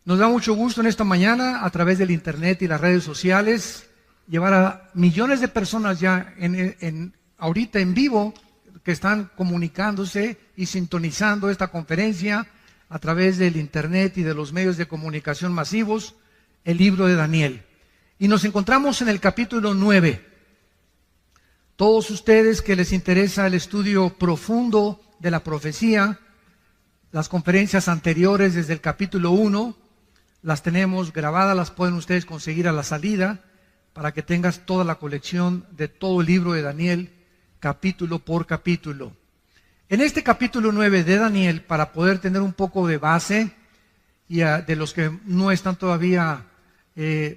Nos da mucho gusto en esta mañana, a través del internet y las redes sociales, llevar a millones de personas ya ahorita en vivo, que están comunicándose y sintonizando esta conferencia a través del internet y de los medios de comunicación masivos, el libro de Daniel. Y nos encontramos en el capítulo 9. Todos ustedes que les interesa el estudio profundo de la profecía, las conferencias anteriores desde el capítulo 1, las tenemos grabadas, las pueden ustedes conseguir a la salida, para que tengas toda la colección de todo el libro de Daniel, capítulo por capítulo. En este capítulo 9 de Daniel, para poder tener un poco de base, y de los que no están todavía en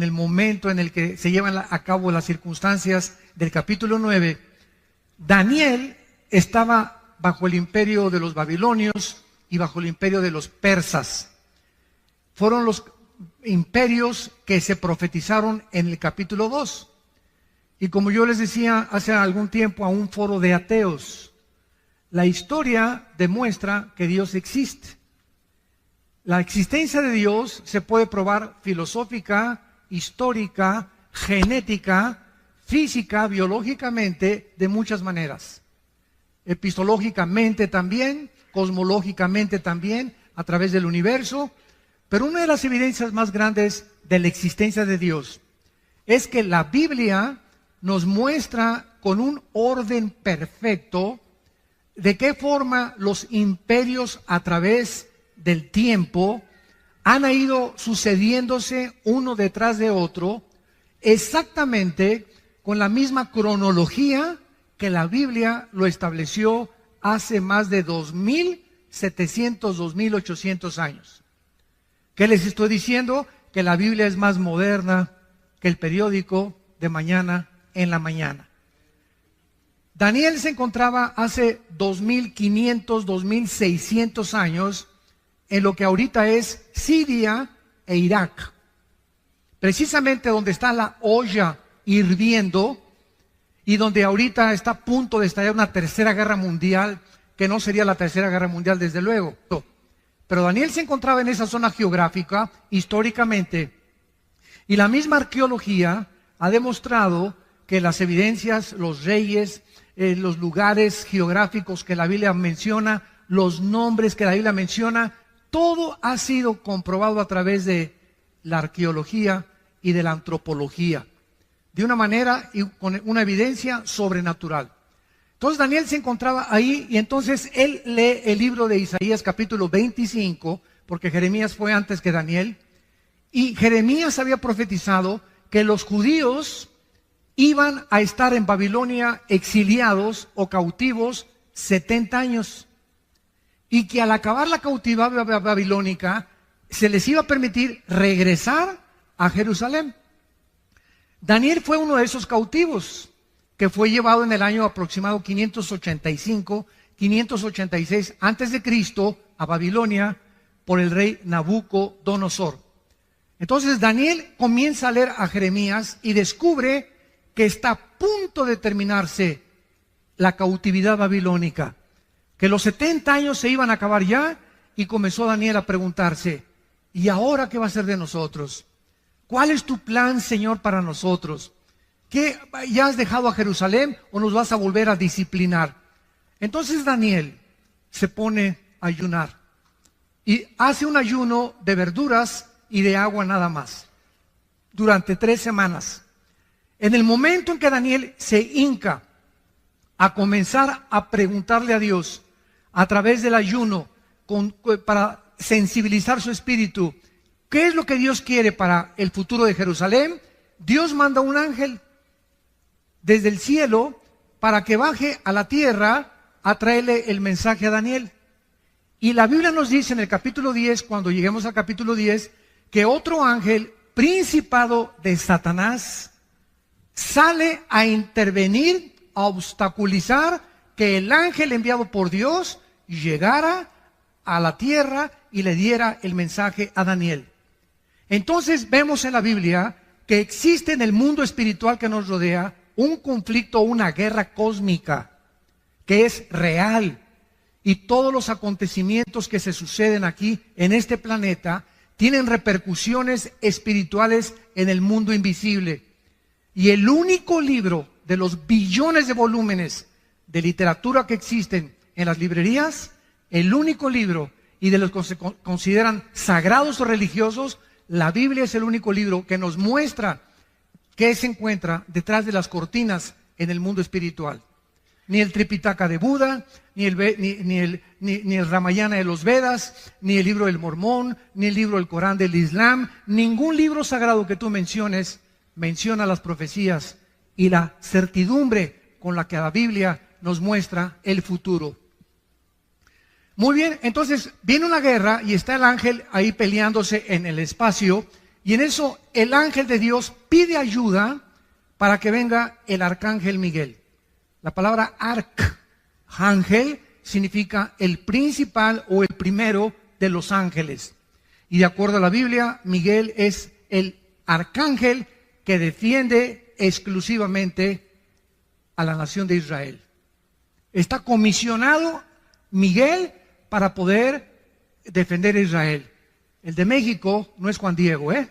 el momento en el que se llevan a cabo las circunstancias del capítulo 9, Daniel estaba bajo el imperio de los babilonios y bajo el imperio de los persas. Fueron los imperios que se profetizaron en el capítulo 2. Y como yo les decía hace algún tiempo a un foro de ateos, la historia demuestra que Dios existe. La existencia de Dios se puede probar filosófica, histórica, genética, física, biológicamente, de muchas maneras. Epistológicamente también, cosmológicamente también, a través del universo. Pero una de las evidencias más grandes de la existencia de Dios es que la Biblia nos muestra con un orden perfecto de qué forma los imperios a través del tiempo han ido sucediéndose uno detrás de otro, exactamente con la misma cronología que la Biblia lo estableció hace más de 2.700, 2.800 años. ¿Qué les estoy diciendo? Que la Biblia es más moderna que el periódico de mañana en la mañana. Daniel se encontraba hace 2.500, 2.600 años en lo que ahorita es Siria e Irak. Precisamente donde está la olla hirviendo y donde ahorita está a punto de estallar una tercera guerra mundial, que no sería la tercera guerra mundial desde luego. Pero Daniel se encontraba en esa zona geográfica históricamente, y la misma arqueología ha demostrado que las evidencias, los reyes, los lugares geográficos que la Biblia menciona, los nombres que la Biblia menciona, todo ha sido comprobado a través de la arqueología y de la antropología, de una manera y con una evidencia sobrenatural. Entonces Daniel se encontraba ahí, y entonces él lee el libro de Isaías capítulo 25, porque Jeremías fue antes que Daniel, y Jeremías había profetizado que los judíos iban a estar en Babilonia exiliados o cautivos 70 años, y que al acabar la cautividad babilónica se les iba a permitir regresar a Jerusalén. Daniel fue uno de esos cautivos, que fue llevado en el año aproximado 585, 586 antes de Cristo a Babilonia por el rey Nabucodonosor. Entonces Daniel comienza a leer a Jeremías y descubre que está a punto de terminarse la cautividad babilónica, que los 70 años se iban a acabar ya, y comenzó Daniel a preguntarse: ¿y ahora qué va a ser de nosotros? ¿Cuál es tu plan, Señor, para nosotros? ¿Qué, ya has dejado a Jerusalén o nos vas a volver a disciplinar? Entonces Daniel se pone a ayunar y hace un ayuno de verduras y de agua nada más durante 3 semanas. En el momento en que Daniel se hinca a comenzar a preguntarle a Dios a través del ayuno para sensibilizar su espíritu, ¿qué es lo que Dios quiere para el futuro de Jerusalén? Dios manda un ángel desde el cielo para que baje a la tierra a traerle el mensaje a Daniel. Y la Biblia nos dice en el capítulo 10, cuando lleguemos al capítulo 10, que otro ángel, principado de Satanás, sale a intervenir, a obstaculizar que el ángel enviado por Dios llegara a la tierra y le diera el mensaje a Daniel. Entonces vemos en la Biblia que existe en el mundo espiritual que nos rodea un conflicto, una guerra cósmica que es real Y todos los acontecimientos que se suceden aquí en este planeta tienen repercusiones espirituales en el mundo invisible. Y el único libro de los billones de volúmenes de literatura que existen en las librerías, el único libro y de los que se consideran sagrados o religiosos, la Biblia es el único libro que nos muestra qué se encuentra detrás de las cortinas en el mundo espiritual. Ni el Tripitaka de Buda, ni el Ramayana de los Vedas, ni el libro del Mormón, ni el libro del Corán del Islam, ningún libro sagrado que tú menciones menciona las profecías y la certidumbre con la que la Biblia nos muestra el futuro. Muy bien, entonces viene una guerra y está el ángel ahí peleándose en el espacio, y en eso el ángel de Dios pide ayuda para que venga el arcángel Miguel. La palabra arcángel significa el principal o el primero de los ángeles. Y de acuerdo a la Biblia, Miguel es el arcángel que defiende exclusivamente a la nación de Israel. Está comisionado Miguel para poder defender a Israel. El de México no es Juan Diego, ¿eh?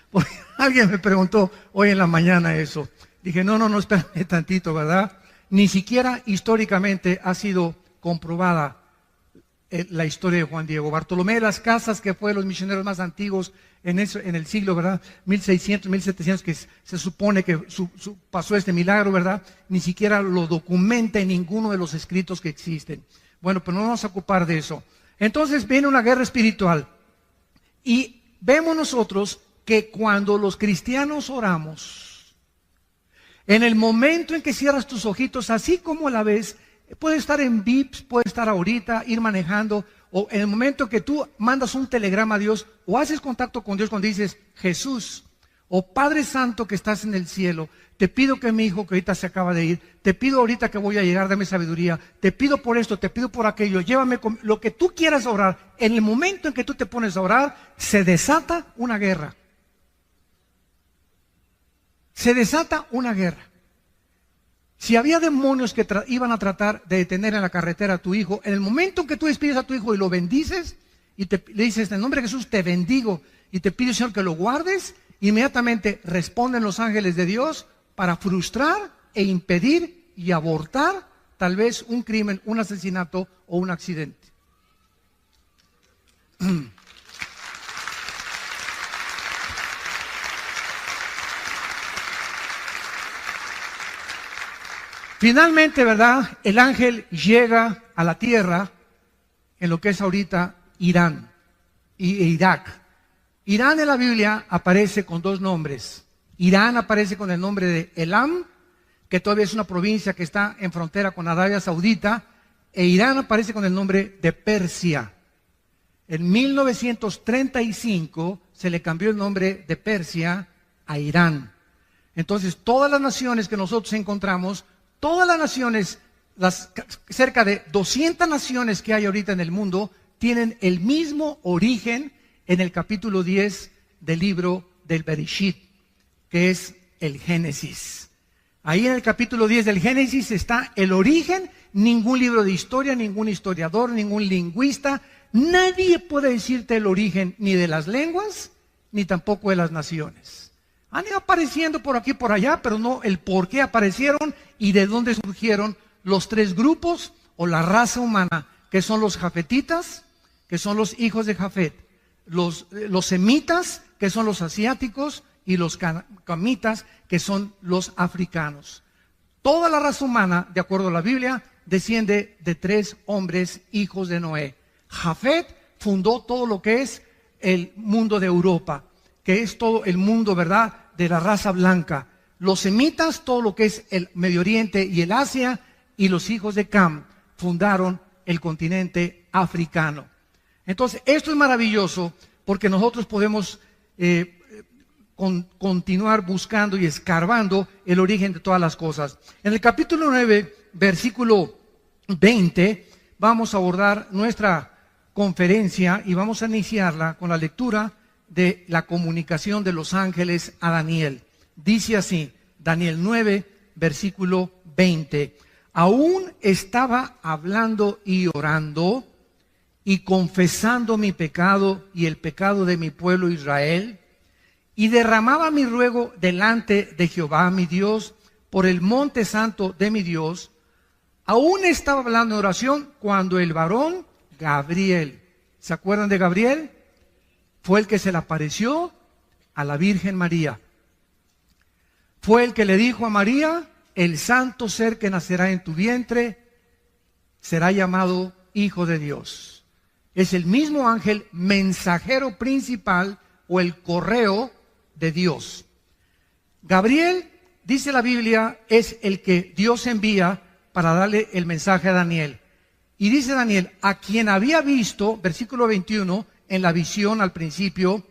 Porque alguien me preguntó hoy en la mañana eso. Dije, no, espérame tantito, ¿verdad? Ni siquiera históricamente ha sido comprobada la historia de Juan Diego. Bartolomé de las Casas, que fue de los misioneros más antiguos en el siglo, ¿verdad? 1600, 1700, que se supone que pasó este milagro, ¿verdad? Ni siquiera lo documenta en ninguno de los escritos que existen. Bueno, pero no vamos a ocupar de eso. Entonces viene una guerra espiritual. Y vemos nosotros que cuando los cristianos oramos, en el momento en que cierras tus ojitos, así como a la vez, puede estar en VIPs, puede estar ahorita, ir manejando, o en el momento que tú mandas un telegrama a Dios, o haces contacto con Dios cuando dices, Jesús, o Padre Santo que estás en el cielo, te pido que mi hijo que ahorita se acaba de ir, te pido ahorita que voy a llegar, dame sabiduría, te pido por esto, te pido por aquello, llévame con lo que tú quieras orar. En el momento en que tú te pones a orar, se desata una guerra. Se desata una guerra. Si había demonios que iban a tratar de detener en la carretera a tu hijo, en el momento en que tú despides a tu hijo y lo bendices, y le dices, en el nombre de Jesús te bendigo, y te pido, Señor, que lo guardes, inmediatamente responden los ángeles de Dios para frustrar e impedir y abortar tal vez un crimen, un asesinato o un accidente. Finalmente, ¿verdad? El ángel llega a la tierra en lo que es ahorita Irán e Irak. Irán en la Biblia aparece con dos nombres. Irán aparece con el nombre de Elam, que todavía es una provincia que está en frontera con Arabia Saudita, e Irán aparece con el nombre de Persia. En 1935 se le cambió el nombre de Persia a Irán. Entonces, todas las naciones que nosotros encontramos, todas las naciones, cerca de 200 naciones que hay ahorita en el mundo, tienen el mismo origen en el capítulo 10 del libro del Bereshit, que es el Génesis. Ahí en el capítulo 10 del Génesis está el origen. Ningún libro de historia, ningún historiador, ningún lingüista, nadie puede decirte el origen ni de las lenguas, ni tampoco de las naciones. Han ido apareciendo por aquí y por allá, pero no el por qué aparecieron y de dónde surgieron los tres grupos o la raza humana, que son los jafetitas, que son los hijos de Jafet, los semitas, que son los asiáticos, y los camitas, que son los africanos. Toda la raza humana, de acuerdo a la Biblia, desciende de tres hombres, hijos de Noé. Jafet fundó todo lo que es el mundo de Europa, que es todo el mundo, ¿verdad?, de la raza blanca. Los semitas, todo lo que es el Medio Oriente y el Asia, y los hijos de Cam fundaron el continente africano. Entonces, esto es maravilloso porque nosotros podemos continuar buscando y escarbando el origen de todas las cosas. En el capítulo 9, versículo 20, vamos a abordar nuestra conferencia y vamos a iniciarla con la lectura de la comunicación de los ángeles a Daniel. Dice así, Daniel 9, versículo 20. aún estaba hablando y orando y confesando mi pecado y el pecado de mi pueblo Israel, y derramaba mi ruego delante de Jehová mi Dios por el monte santo de mi Dios, aún estaba hablando en oración cuando el varón Gabriel, ¿se acuerdan de Gabriel? Fue el que se le apareció a la Virgen María. Fue el que le dijo a María: el santo ser que nacerá en tu vientre será llamado Hijo de Dios. Es el mismo ángel mensajero principal o el correo de Dios. Gabriel, dice la Biblia, es el que Dios envía para darle el mensaje a Daniel. Y dice Daniel: a quien había visto, versículo 21, en la visión al principio,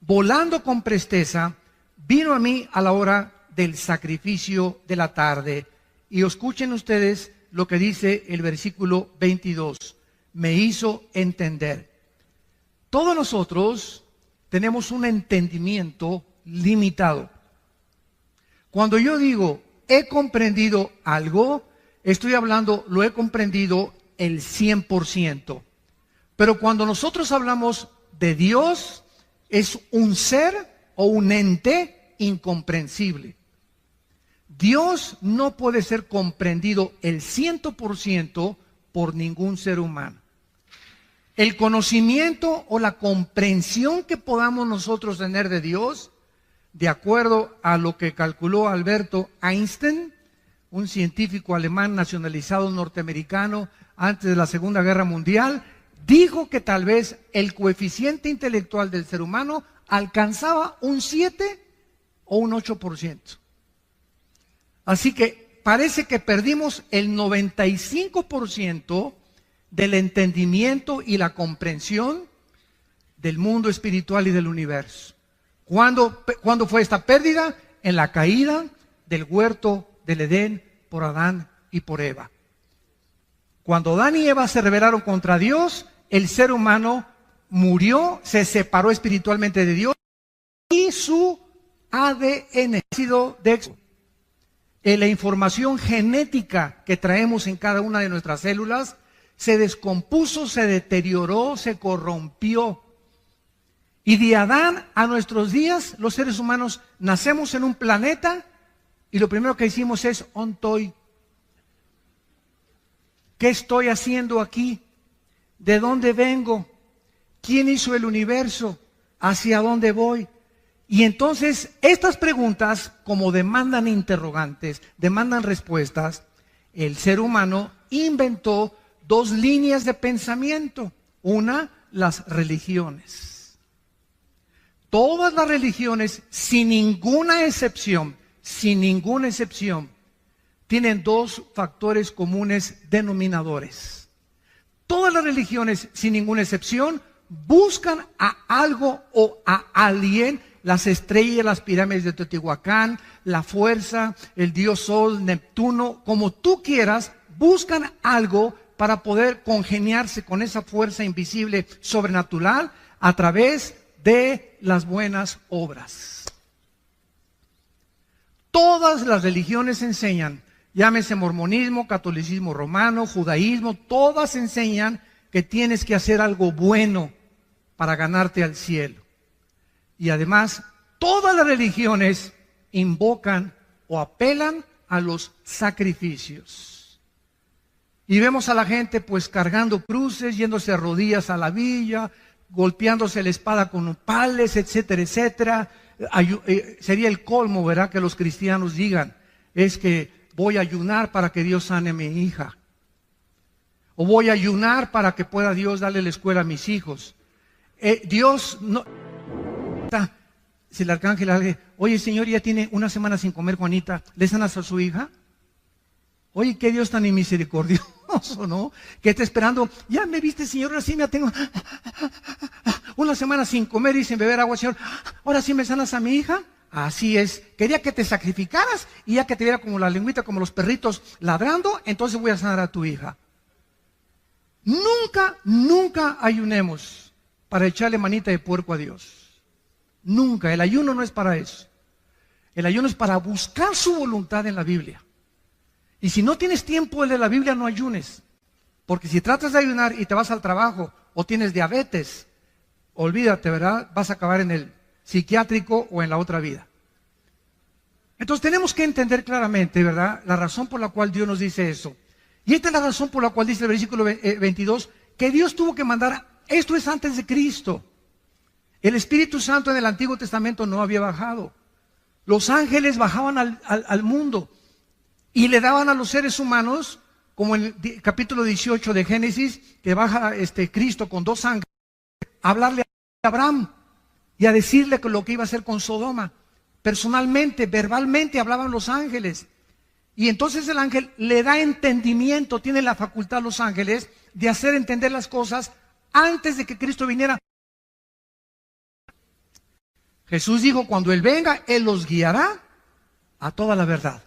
volando con presteza, vino a mí a la hora del sacrificio de la tarde. Y escuchen ustedes lo que dice el versículo 22. Me hizo entender. Todos nosotros tenemos un entendimiento limitado. Cuando yo digo he comprendido algo, estoy hablando, lo he comprendido el 100%. Pero cuando nosotros hablamos de Dios, es un ser o un ente incomprensible. Dios no puede ser comprendido el 100% por ningún ser humano. El conocimiento o la comprensión que podamos nosotros tener de Dios, de acuerdo a lo que calculó Alberto Einstein, un científico alemán nacionalizado norteamericano antes de la Segunda Guerra Mundial, dijo que tal vez el coeficiente intelectual del ser humano alcanzaba un 7 o un 8%. Así que parece que perdimos el 95% del entendimiento y la comprensión del mundo espiritual y del universo. ¿Cuándo fue esta pérdida? En la caída del huerto del Edén por Adán y por Eva. Cuando Adán y Eva se rebelaron contra Dios, el ser humano murió, se separó espiritualmente de Dios y su ADN, ácido de la información genética que traemos en cada una de nuestras células, se descompuso, se deterioró, se corrompió. Y de Adán a nuestros días, los seres humanos nacemos en un planeta y lo primero que hicimos es ontoi. ¿Qué estoy haciendo aquí? ¿De dónde vengo? ¿Quién hizo el universo? ¿Hacia dónde voy? Y entonces estas preguntas, como demandan interrogantes, demandan respuestas, el ser humano inventó dos líneas de pensamiento. Una, las religiones. Todas las religiones, sin ninguna excepción, tienen dos factores comunes denominadores. Todas las religiones, sin ninguna excepción, buscan a algo o a alguien, las estrellas, las pirámides de Teotihuacán, la fuerza, el dios Sol, Neptuno, como tú quieras, buscan algo para poder congeniarse con esa fuerza invisible sobrenatural a través de las buenas obras. Todas las religiones enseñan, llámese mormonismo, catolicismo romano, judaísmo, todas enseñan que tienes que hacer algo bueno para ganarte al cielo. Y además, todas las religiones invocan o apelan a los sacrificios. Y vemos a la gente pues cargando cruces, yéndose a rodillas a la villa, golpeándose la espada con pales, etcétera, etcétera. Sería el colmo, ¿verdad?, que los cristianos digan, es que voy a ayunar para que Dios sane a mi hija. O voy a ayunar para que pueda Dios darle la escuela a mis hijos. Dios no... Si el arcángel le dice, oye, señor, ya tiene una semana sin comer, Juanita, ¿le sanas a su hija? Oye, qué Dios tan misericordioso, ¿no? Que está esperando, ya me viste, señor, ahora sí me tengo una semana sin comer y sin beber agua, señor, ahora sí me sanas a mi hija. Así es, quería que te sacrificaras y ya que te viera como la lengüita, como los perritos ladrando, entonces voy a sanar a tu hija. Nunca ayunemos para echarle manita de puerco a Dios. Nunca, el ayuno no es para eso. El ayuno es para buscar su voluntad en la Biblia. Y si no tienes tiempo de la Biblia, no ayunes. Porque si tratas de ayunar y te vas al trabajo o tienes diabetes, olvídate, ¿verdad? Vas a acabar en el psiquiátrico o en la otra vida. Entonces tenemos que entender claramente, ¿verdad?, la razón por la cual Dios nos dice eso. Y esta es la razón por la cual dice el versículo 22, que Dios tuvo que mandar, esto es antes de Cristo. El Espíritu Santo en el Antiguo Testamento no había bajado. Los ángeles bajaban al mundo y le daban a los seres humanos, como en el capítulo 18 de Génesis, que baja Cristo con 2 ángeles, a hablarle a Abraham y a decirle lo que iba a hacer con Sodoma. Personalmente, verbalmente hablaban los ángeles. Y entonces el ángel le da entendimiento, tiene la facultad a los ángeles de hacer entender las cosas antes de que Cristo viniera. Jesús dijo, cuando Él venga, Él los guiará a toda la verdad.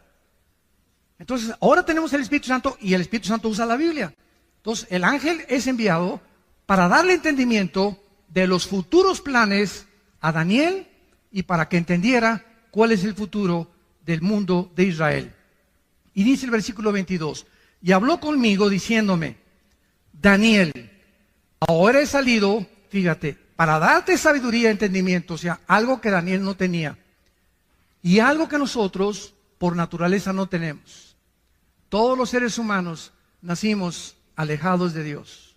Entonces, ahora tenemos el Espíritu Santo y el Espíritu Santo usa la Biblia. Entonces, el ángel es enviado para darle entendimiento de los futuros planes a Daniel y para que entendiera cuál es el futuro del mundo de Israel. Y dice el versículo 22, y habló conmigo diciéndome, Daniel, ahora he salido, fíjate, para darte sabiduría y entendimiento, o sea, algo que Daniel no tenía, y algo que nosotros por naturaleza no tenemos. Todos los seres humanos nacimos alejados de Dios.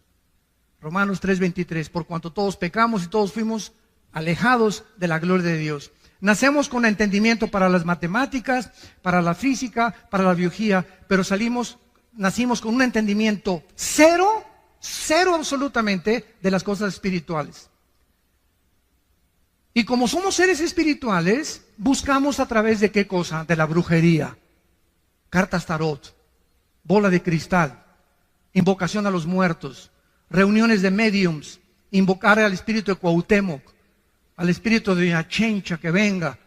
Romanos 3:23, por cuanto todos pecamos y todos fuimos alejados de la gloria de Dios. Nacemos con entendimiento para las matemáticas, para la física, para la biología, pero nacimos con un entendimiento cero absolutamente de las cosas espirituales. Y como somos seres espirituales, buscamos a través de ¿qué cosa? De la brujería, cartas tarot, bola de cristal, invocación a los muertos, reuniones de mediums, invocar al espíritu de Cuauhtémoc, al espíritu de Achencha que venga,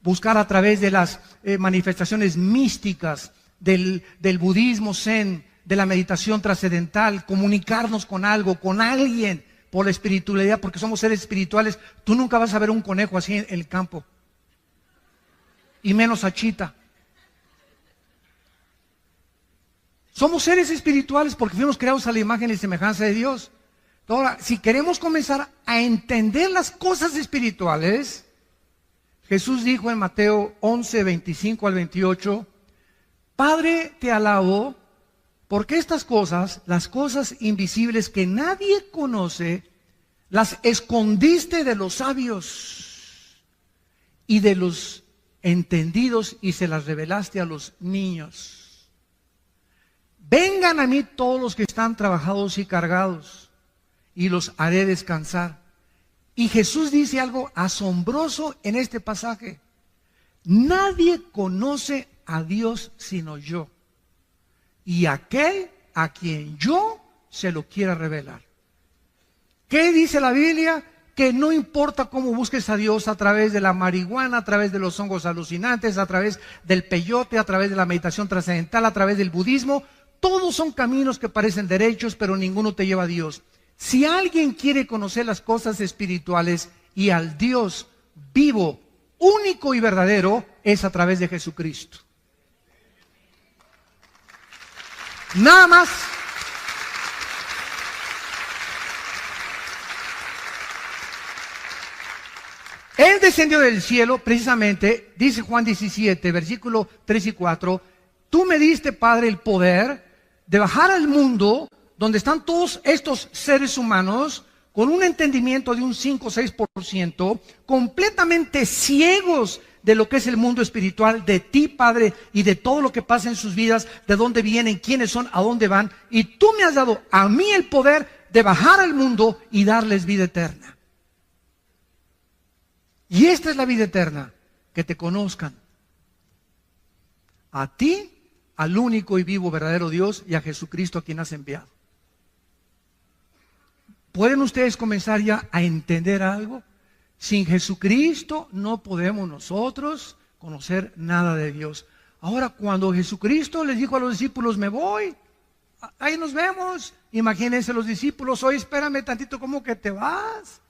buscar a través de las manifestaciones místicas del budismo zen, de la meditación trascendental, comunicarnos con algo, con alguien, por la espiritualidad, porque somos seres espirituales. Tú nunca vas a ver un conejo así en el campo, y menos a Chita. Somos seres espirituales porque fuimos creados a la imagen y semejanza de Dios. Ahora, si queremos comenzar a entender las cosas espirituales, Jesús dijo en Mateo 11, 25 al 28, Padre, te alabo, porque estas cosas, las cosas invisibles que nadie conoce, las escondiste de los sabios y de los entendidos y se las revelaste a los niños. Vengan a mí todos los que están trabajados y cargados, y los haré descansar. Y Jesús dice algo asombroso en este pasaje. Nadie conoce a Dios sino yo, y aquel a quien yo se lo quiera revelar. ¿Qué dice la Biblia? Que no importa cómo busques a Dios, a través de la marihuana, a través de los hongos alucinantes, a través del peyote, a través de la meditación trascendental, a través del budismo, todos son caminos que parecen derechos, pero ninguno te lleva a Dios. Si alguien quiere conocer las cosas espirituales y al Dios vivo, único y verdadero, es a través de Jesucristo. Nada más. Él descendió del cielo, precisamente, dice Juan 17, versículo 3 y 4, tú me diste, Padre, el poder de bajar al mundo donde están todos estos seres humanos con un entendimiento de un 5 o 6%, completamente ciegos de lo que es el mundo espiritual, de ti, Padre, y de todo lo que pasa en sus vidas, de dónde vienen, quiénes son, a dónde van. Y tú me has dado a mí el poder de bajar al mundo y darles vida eterna. Y esta es la vida eterna, que te conozcan. A ti, al único y vivo verdadero Dios, y a Jesucristo a quien has enviado. ¿Pueden ustedes comenzar ya a entender algo? Sin Jesucristo no podemos nosotros conocer nada de Dios. Ahora, cuando Jesucristo les dijo a los discípulos, me voy, ahí nos vemos. Imagínense los discípulos, oye, espérame tantito, ¿cómo que te vas?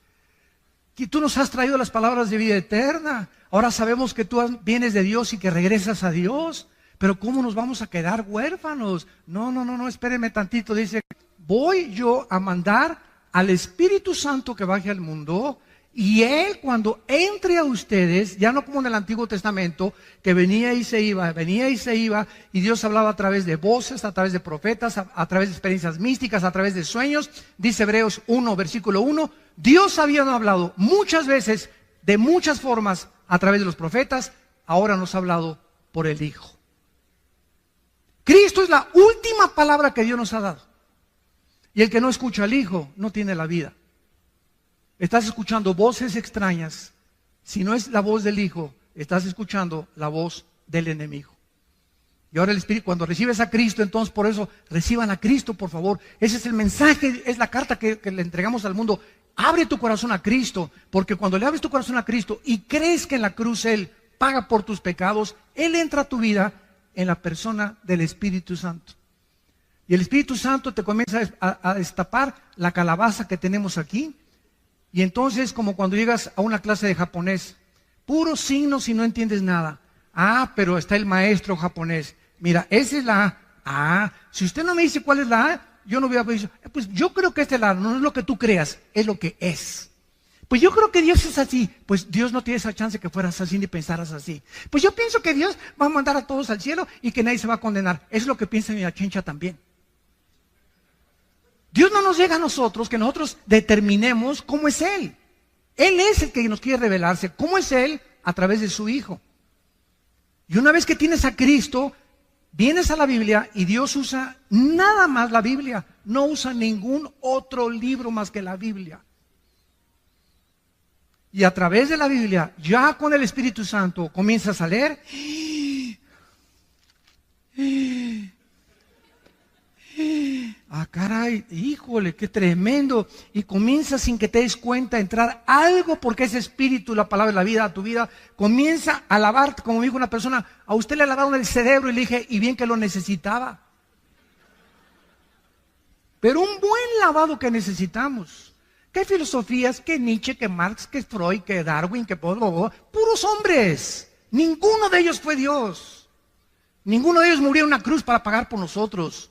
Que tú nos has traído las palabras de vida eterna. Ahora sabemos que tú vienes de Dios y que regresas a Dios. pero ¿cómo nos vamos a quedar huérfanos? No, espérenme tantito. Dice, voy yo a mandar al Espíritu Santo que baje al mundo, y Él cuando entre a ustedes, ya no como en el Antiguo Testamento, que venía y se iba, y Dios hablaba a través de voces, a través de profetas, a través de experiencias místicas, a través de sueños. Dice Hebreos 1, versículo 1, Dios había hablado muchas veces, de muchas formas, a través de los profetas, ahora nos ha hablado por el Hijo. Cristo es la última palabra que Dios nos ha dado. Y el que no escucha al Hijo no tiene la vida. Estás escuchando voces extrañas. Si no es la voz del Hijo, estás escuchando la voz del enemigo. Y ahora el Espíritu, cuando recibes a Cristo, entonces por eso reciban a Cristo, por favor. Ese es el mensaje, es la carta que le entregamos al mundo. Abre tu corazón a Cristo, porque cuando le abres tu corazón a Cristo y crees que en la cruz Él paga por tus pecados, Él entra a tu vida en la persona del Espíritu Santo. Y el Espíritu Santo te comienza a destapar la calabaza que tenemos aquí. Y entonces, como cuando llegas a una clase de japonés, puros signos y no entiendes nada. Ah, pero está el maestro japonés. Mira, esa es la A. Ah, si usted no me dice cuál es la A, yo no voy a decir, pues yo creo que esta es la A. No es lo que tú creas, es lo que es. Pues yo creo que Dios es así. Pues Dios no tiene esa chance que fueras así ni pensaras así. Pues yo pienso que Dios va a mandar a todos al cielo y que nadie se va a condenar. Eso es lo que piensa mi achincha también. Dios no nos llega a nosotros que nosotros determinemos cómo es Él. Él es el que nos quiere revelarse. ¿Cómo es Él? A través de su Hijo. Y una vez que tienes a Cristo, vienes a la Biblia y Dios usa nada más la Biblia. No usa ningún otro libro más que la Biblia. Y a través de la Biblia, ya con el Espíritu Santo, comienzas a leer. Ah, caray, híjole, qué tremendo. Y comienza sin que te des cuenta a entrar algo, porque ese espíritu, la palabra de la vida, a tu vida, comienza a lavarte, como dijo una persona, a usted le lavaron el cerebro y le dije, y bien que lo necesitaba. Pero un buen lavado que necesitamos. ¿Qué filosofías? ¿Qué Nietzsche? ¿Qué Marx? ¿Qué Freud? ¿Qué Darwin? ¿Qué puros hombres? Ninguno de ellos fue Dios. Ninguno de ellos murió en una cruz para pagar por nosotros.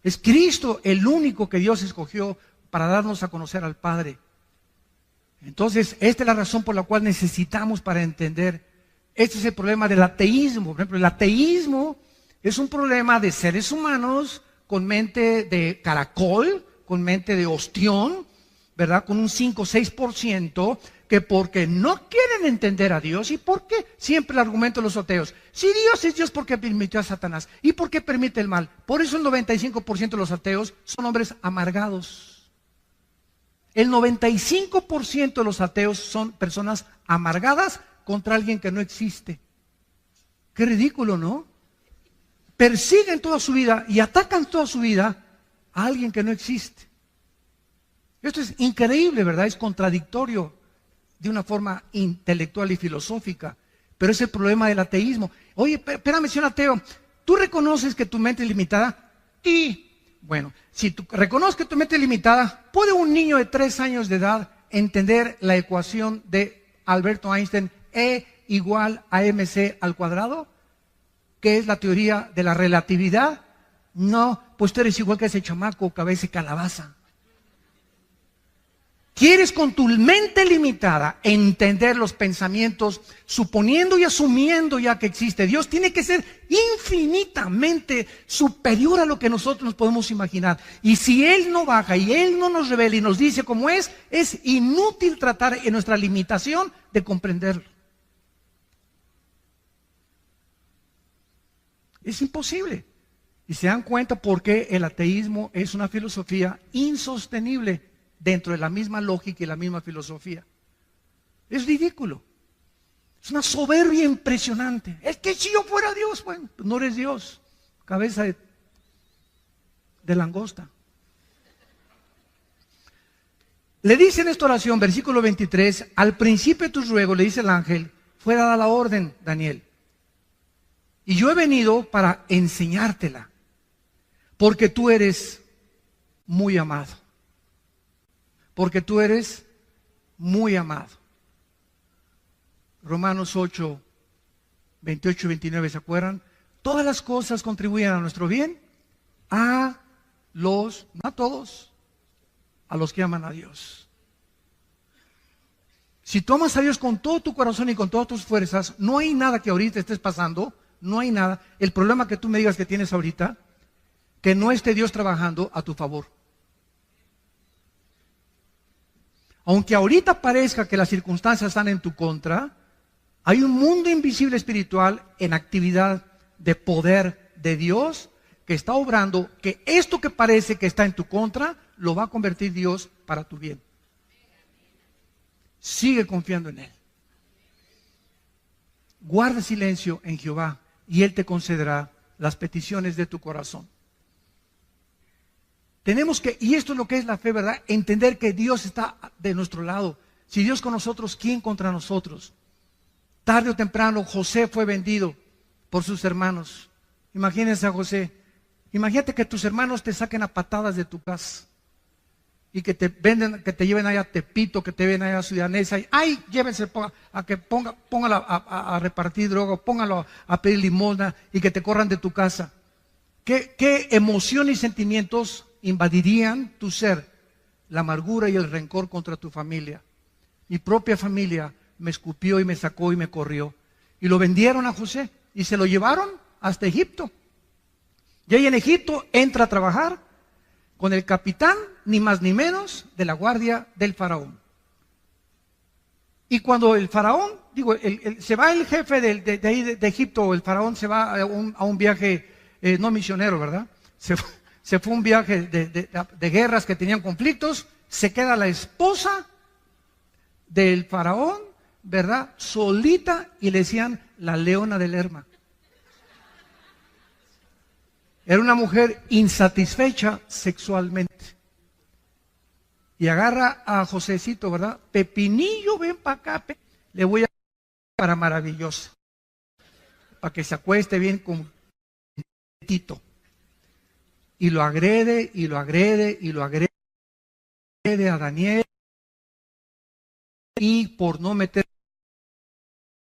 Es Cristo el único que Dios escogió para darnos a conocer al Padre. Entonces, esta es la razón por la cual necesitamos para entender. Este es el problema del ateísmo. Por ejemplo, el ateísmo es un problema de seres humanos con mente de caracol, con mente de ostión, ¿verdad? Con un 5 o 6%, que porque no quieren entender a Dios. ¿Y por qué? Siempre el argumento de los ateos. Si Dios es Dios, ¿por qué permitió a Satanás? ¿Y por qué permite el mal? Por eso el 95% de los ateos son hombres amargados. El 95% de los ateos son personas amargadas contra alguien que no existe. Qué ridículo, ¿no? Persiguen toda su vida y atacan toda su vida a alguien que no existe. Esto es increíble, ¿verdad? Es contradictorio de una forma intelectual y filosófica, pero es el problema del ateísmo. Oye, espérame, señor ateo, ¿tú reconoces que tu mente es limitada? Sí. Bueno, si tú reconoces que tu mente es limitada, ¿puede un niño de 3 años de edad entender la ecuación de Alberto Einstein, E igual a mc al cuadrado? ¿Qué es la teoría de la relatividad? No, pues tú eres igual que ese chamaco, cabeza y calabaza. ¿Quieres con tu mente limitada entender los pensamientos, suponiendo y asumiendo ya que existe Dios? Tiene que ser infinitamente superior a lo que nosotros nos podemos imaginar. Y si Él no baja y Él no nos revela y nos dice cómo es inútil tratar en nuestra limitación de comprenderlo. Es imposible. Y se dan cuenta por qué el ateísmo es una filosofía insostenible dentro de la misma lógica y la misma filosofía. Es ridículo. Es una soberbia impresionante. Es que si yo fuera Dios, bueno, pues no eres Dios. Cabeza de langosta. Le dice en esta oración, versículo 23, al principio de tus ruegos, le dice el ángel, fue dada la orden, Daniel. Y yo he venido para enseñártela, porque tú eres muy amado. Porque tú eres muy amado. Romanos 8, 28 y 29, ¿se acuerdan? todas las cosas contribuyen a nuestro bien, a los, no a todos, a los que aman a Dios. Si tú amas a Dios con todo tu corazón y con todas tus fuerzas, no hay nada que ahorita estés pasando, no hay nada. El problema que tú me digas que tienes ahorita, que no esté Dios trabajando a tu favor. Aunque ahorita parezca que las circunstancias están en tu contra, hay un mundo invisible espiritual en actividad de poder de Dios que está obrando, que esto que parece que está en tu contra, lo va a convertir Dios para tu bien. Sigue confiando en Él. Guarda silencio en Jehová y Él te concederá las peticiones de tu corazón. Tenemos que, y esto es lo que es la fe, ¿verdad? Entender que Dios está de nuestro lado. Si Dios con nosotros, ¿quién contra nosotros? Tarde o temprano José fue vendido por sus hermanos. Imagínense a José. Imagínate que tus hermanos te saquen a patadas de tu casa y que te venden, que te lleven allá a Tepito, que te lleven allá a Ciudad Neza. ¡Ay, llévense a que póngalo a repartir droga, póngalo a pedir limosna y que te corran de tu casa! ¿Qué emoción y sentimientos invadirían tu ser? La amargura y el rencor contra tu familia. Mi propia familia me escupió y me sacó y me corrió. Y lo vendieron a José y se lo llevaron hasta Egipto. Y ahí en Egipto entra a trabajar con el capitán, ni más ni menos, de la guardia del faraón. Y cuando el faraón, se va el jefe de ahí de Egipto, el faraón se va a un viaje, no misionero, ¿verdad? Se fue un viaje de guerras que tenían conflictos, se queda la esposa del faraón, ¿verdad? Solita, y le decían la leona del Lerma. Era una mujer insatisfecha sexualmente. Y agarra a Josecito, ¿verdad? Pepinillo, ven para acá, le voy a para maravillosa, para que se acueste bien con Tito. Y lo agrede, y lo agrede, y lo agrede a Daniel. Y por no meter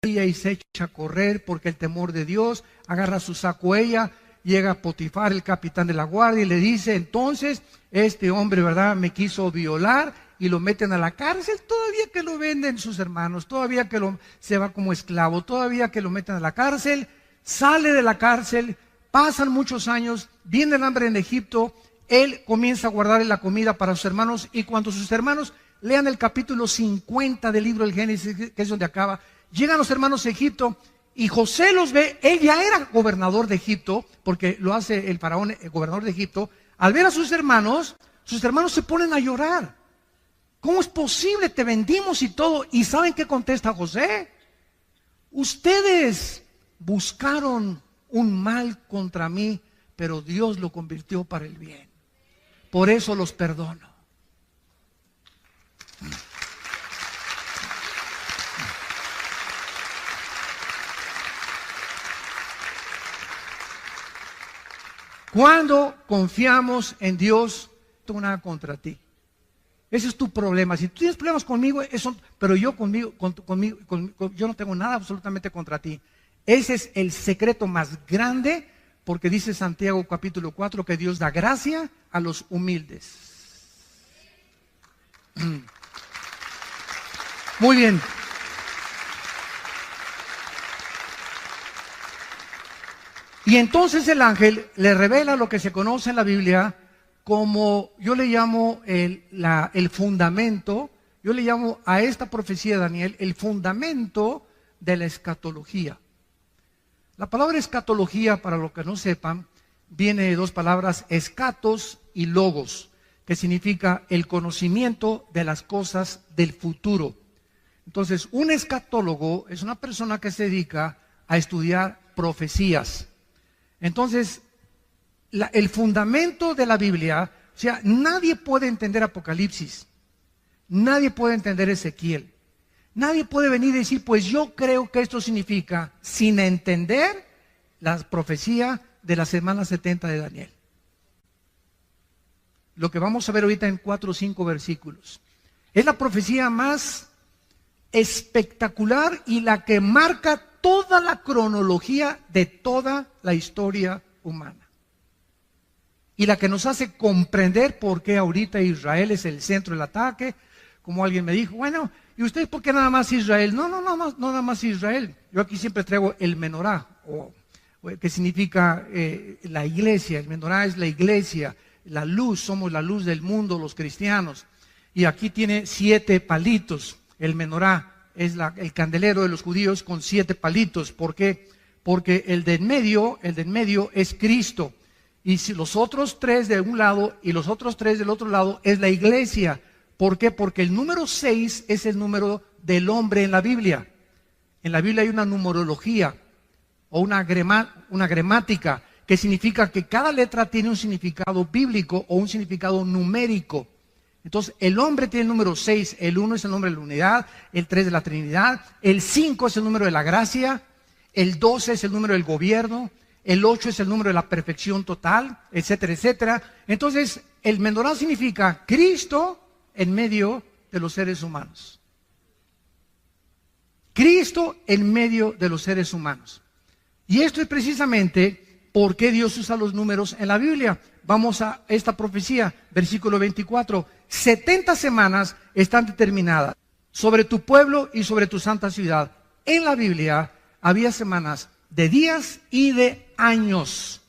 y se echa a correr porque el temor de Dios, agarra su saco ella, llega a Potifar, el capitán de la guardia, y le dice: entonces, este hombre, ¿verdad?, me quiso violar, y lo meten a la cárcel, todavía que lo venden sus hermanos, todavía que se va como esclavo, todavía que lo meten a la cárcel, sale de la cárcel, pasan muchos años, viene el hambre en Egipto, él comienza a guardar la comida para sus hermanos, y cuando sus hermanos lean el capítulo 50 del libro del Génesis, que es donde acaba, llegan los hermanos a Egipto, y José los ve. Él ya era gobernador de Egipto, porque lo hace el faraón, el gobernador de Egipto. Al ver a sus hermanos se ponen a llorar. ¿Cómo es posible? Te vendimos y todo. ¿Y saben qué contesta José? Ustedes buscaron un mal contra mí, pero Dios lo convirtió para el bien. Por eso los perdono. Cuando confiamos en Dios, no tengo nada contra ti. Ese es tu problema. Si tú tienes problemas conmigo, pero yo yo no tengo nada absolutamente contra ti. Ese es el secreto más grande, porque dice Santiago capítulo 4 que Dios da gracia a los humildes. Muy bien. Y entonces el ángel le revela lo que se conoce en la Biblia como, yo le llamo el fundamento, yo le llamo a esta profecía de Daniel el fundamento de la escatología. La palabra escatología, para los que no sepan, viene de dos palabras, escatos y logos, que significa el conocimiento de las cosas del futuro. Entonces, un escatólogo es una persona que se dedica a estudiar profecías. Entonces, el fundamento de la Biblia, o sea, nadie puede entender Apocalipsis, nadie puede entender Ezequiel, nadie puede venir y decir, pues yo creo que esto significa, sin entender la profecía de la semana 70 de Daniel. Lo que vamos a ver ahorita en 4 o 5 versículos. Es la profecía más espectacular y la que marca toda la cronología de toda la historia humana. Y la que nos hace comprender por qué ahorita Israel es el centro del ataque. Como alguien me dijo, bueno, ¿y ustedes por qué nada más Israel? No nada más Israel. Yo aquí siempre traigo el menorá, que significa la iglesia. El menorá es la iglesia, la luz, somos la luz del mundo, los cristianos. Y aquí tiene 7 palitos. El menorá es el candelero de los judíos con 7 palitos. ¿Por qué? Porque el de en medio es Cristo. Y si los otros 3 de un lado y los otros 3 del otro lado es la iglesia. ¿Por qué? Porque el número 6 es el número del hombre en la Biblia. En la Biblia hay una numerología o una gramática que significa que cada letra tiene un significado bíblico o un significado numérico. Entonces, el hombre tiene el número 6, el 1 es el nombre de la unidad, el 3 de la Trinidad, el 5 es el número de la gracia, el 12 es el número del gobierno, el 8 es el número de la perfección total, etcétera, etcétera. Entonces, el menorá significa Cristo en medio de los seres humanos. Cristo en medio de los seres humanos. Y esto es precisamente por qué Dios usa los números en la Biblia. Vamos a esta profecía, versículo 24. 70 semanas están determinadas sobre tu pueblo y sobre tu santa ciudad. En la Biblia había semanas de días y de años.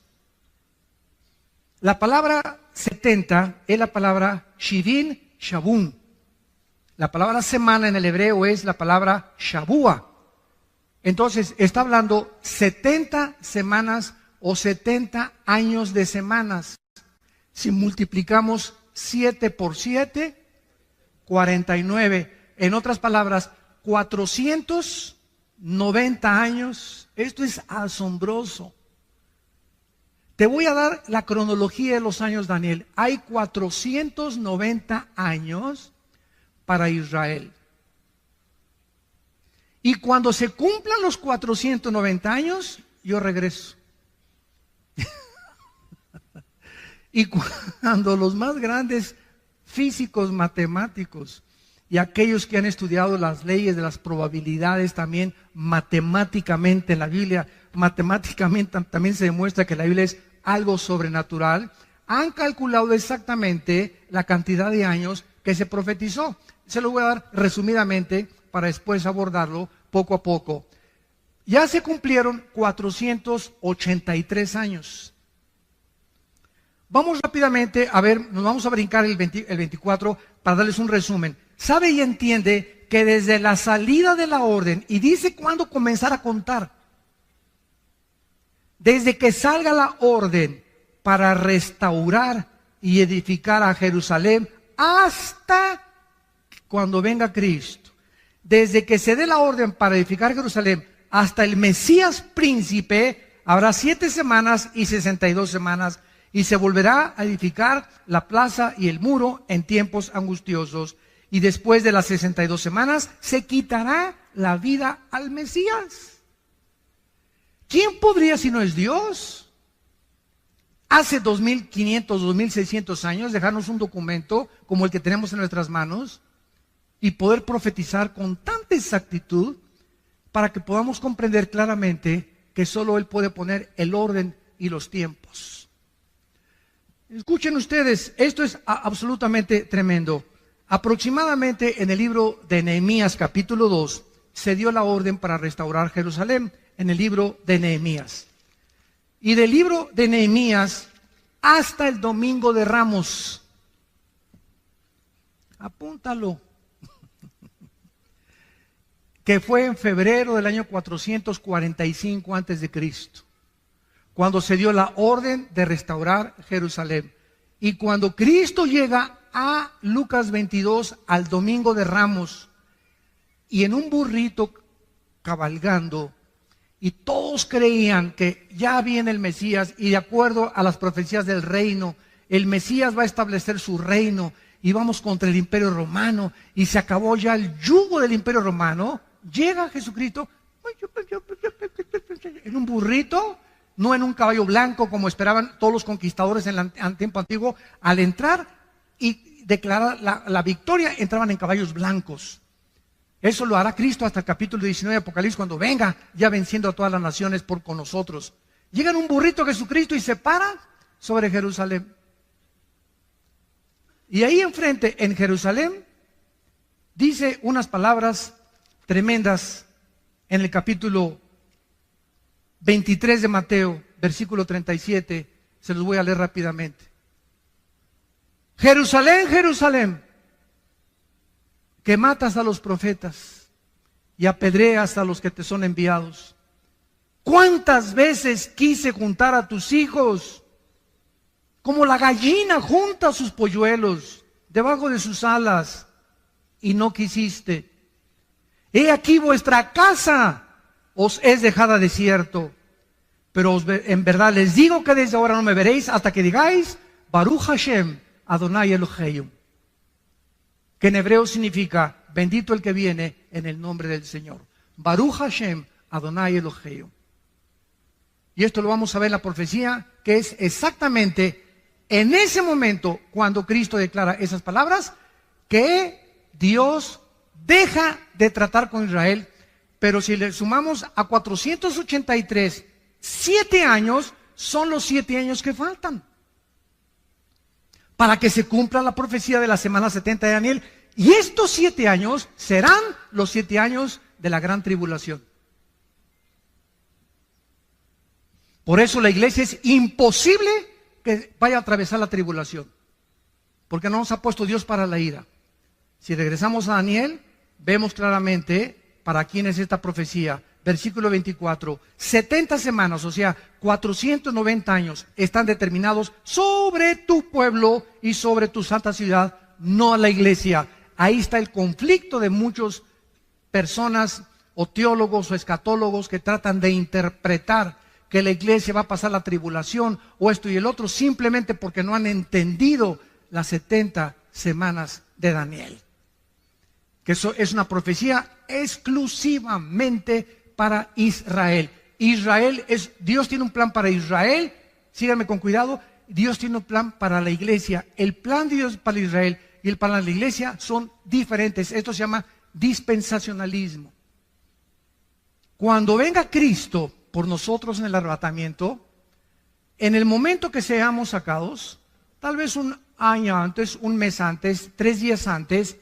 La palabra 70 es la palabra Shivin Shabun. La palabra semana en el hebreo es la palabra Shabua. Entonces está hablando 70 semanas o 70 años de semanas. Si multiplicamos 7 por 7, 49. En otras palabras, 490 años. Esto es asombroso. Te voy a dar la cronología de los años, Daniel. Hay 490 años para Israel. Y cuando se cumplan los 490 años, yo regreso. Y cuando los más grandes físicos, matemáticos y aquellos que han estudiado las leyes de las probabilidades también matemáticamente en la Biblia, matemáticamente también se demuestra que la Biblia es algo sobrenatural, han calculado exactamente la cantidad de años que se profetizó. Se lo voy a dar resumidamente para después abordarlo poco a poco. Ya se cumplieron 483 años. Vamos rápidamente a ver, nos vamos a brincar el 24 para darles un resumen. Sabe y entiende que desde la salida de la orden, y dice cuándo comenzar a contar, desde que salga la orden para restaurar y edificar a Jerusalén hasta cuando venga Cristo, desde que se dé la orden para edificar Jerusalén hasta el Mesías príncipe, habrá 7 semanas y 62 semanas, y se volverá a edificar la plaza y el muro en tiempos angustiosos. Y después de las 62 semanas se quitará la vida al Mesías. ¿Quién podría si no es Dios? Hace 2500, 2600 años dejarnos un documento como el que tenemos en nuestras manos y poder profetizar con tanta exactitud para que podamos comprender claramente que solo Él puede poner el orden y los tiempos. Escuchen ustedes, esto es absolutamente tremendo. Aproximadamente en el libro de Nehemías capítulo 2 se dio la orden para restaurar Jerusalén, en el libro de Nehemías. Y del libro de Nehemías hasta el domingo de Ramos. Apúntalo. Que fue en febrero del año 445 antes de Cristo, cuando se dio la orden de restaurar Jerusalén. Y cuando Cristo llega a Lucas 22, al domingo de Ramos, y en un burrito cabalgando, y todos creían que ya viene el Mesías, y de acuerdo a las profecías del reino, el Mesías va a establecer su reino, y vamos contra el Imperio Romano, y se acabó ya el yugo del Imperio Romano. Llega Jesucristo en un burrito, no en un caballo blanco como esperaban todos los conquistadores en el tiempo antiguo. Al entrar y declarar la victoria, entraban en caballos blancos. Eso lo hará Cristo hasta el capítulo 19 de Apocalipsis, cuando venga ya venciendo a todas las naciones con nosotros. Llega en un burrito Jesucristo y se para sobre Jerusalén. Y ahí enfrente, en Jerusalén, dice unas palabras tremendas en el capítulo 23 de Mateo, versículo 37. Se los voy a leer rápidamente. Jerusalén, Jerusalén, que matas a los profetas y apedreas a los que te son enviados. ¿Cuántas veces quise juntar a tus hijos, como la gallina junta sus polluelos debajo de sus alas, y no quisiste? He aquí vuestra casa os es dejada desierto. Pero en verdad les digo que desde ahora no me veréis hasta que digáis Baruch Hashem Adonai Eloheinu, que en hebreo significa bendito el que viene en el nombre del Señor. Baruch Hashem Adonai Eloheinu. Y esto lo vamos a ver en la profecía, que es exactamente en ese momento cuando Cristo declara esas palabras, que Dios deja de tratar con Israel. Pero si le sumamos a 483, 7 años son los 7 años que faltan para que se cumpla la profecía de la semana 70 de Daniel. Y estos 7 años serán los 7 años de la gran tribulación. Por eso la iglesia es imposible que vaya a atravesar la tribulación, porque no nos ha puesto Dios para la ira. Si regresamos a Daniel, vemos claramente para quién es esta profecía. Versículo 24, 70 semanas, o sea, 490 años, están determinados sobre tu pueblo y sobre tu santa ciudad, no a la iglesia. Ahí está el conflicto de muchas personas, o teólogos o escatólogos, que tratan de interpretar que la iglesia va a pasar la tribulación, o esto y el otro, simplemente porque no han entendido las 70 semanas de Daniel. Que eso es una profecía exclusivamente para Israel. Dios tiene un plan para Israel. Síganme con cuidado. Dios tiene un plan para la iglesia. El plan de Dios para Israel y el plan para la iglesia son diferentes. Esto se llama dispensacionalismo. Cuando venga Cristo por nosotros en el arrebatamiento, en el momento que seamos sacados, tal vez un año antes, un mes antes, 3 días antes,